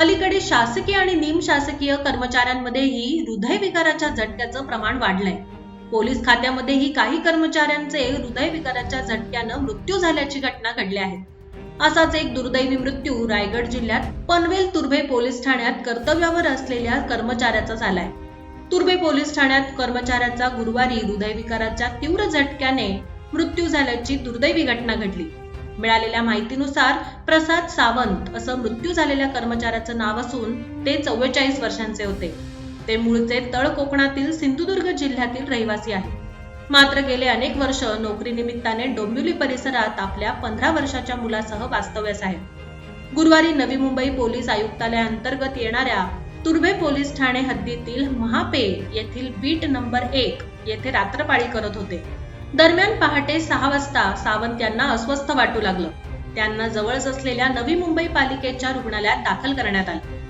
अलीकडे शासकीय आणि निमशासकीय कर्मचाऱ्यांमध्येही हृदयविकाराच्या झटक्याचं प्रमाण वाढलंय। पोलीस खात्यामध्येही काही कर्मचाऱ्यांचे हृदयविकाराच्या झटक्यानं मृत्यू झाल्याची घटना घडल्या आहेत। असाच एक दुर्दैवी मृत्यू रायगड जिल्ह्यात पनवेल तुर्भे पोलीस ठाण्यात कर्तव्यावर असलेल्या कर्मचाऱ्याचा झालाय। तुर्भे पोलीस ठाण्यात कर्मचाऱ्याचा गुरुवारी हृदयविकाराच्या तीव्र झटक्याने मृत्यू झाल्याची दुर्दैवी घटना घडली। मिळालेल्या माहितीनुसार प्रसाद सावंत असं मृत्यू झालेल्या कर्मचाऱ्याचं नाव असून ते 44 वर्षांचे होते। ते मूळचे तळ कोकणातील सिंधुदुर्ग जिल्ह्यातील रहिवासी आहेत। मात्र गेले अनेक वर्ष नोकरीनिमित्ताने डोंबिवली परिसरात आपल्या 15 वर्षाच्या मुलासह वास्तव्यास आहेत। गुरुवारी नवी मुंबई पोलीस आयुक्तालयाअंतर्गत येणाऱ्या तुर्भे पोलीस ठाणे हद्दीतील महापे येथील बीट नंबर 1 येथे रात्रपाळी करत होते। दरम्यान पहाटे 6 वाजता सावंत यांना अस्वस्थ वाटू लागलं। त्यांना जवळच असलेल्या नवी मुंबई पालिकेच्या रुग्णालयात दाखल करण्यात आले।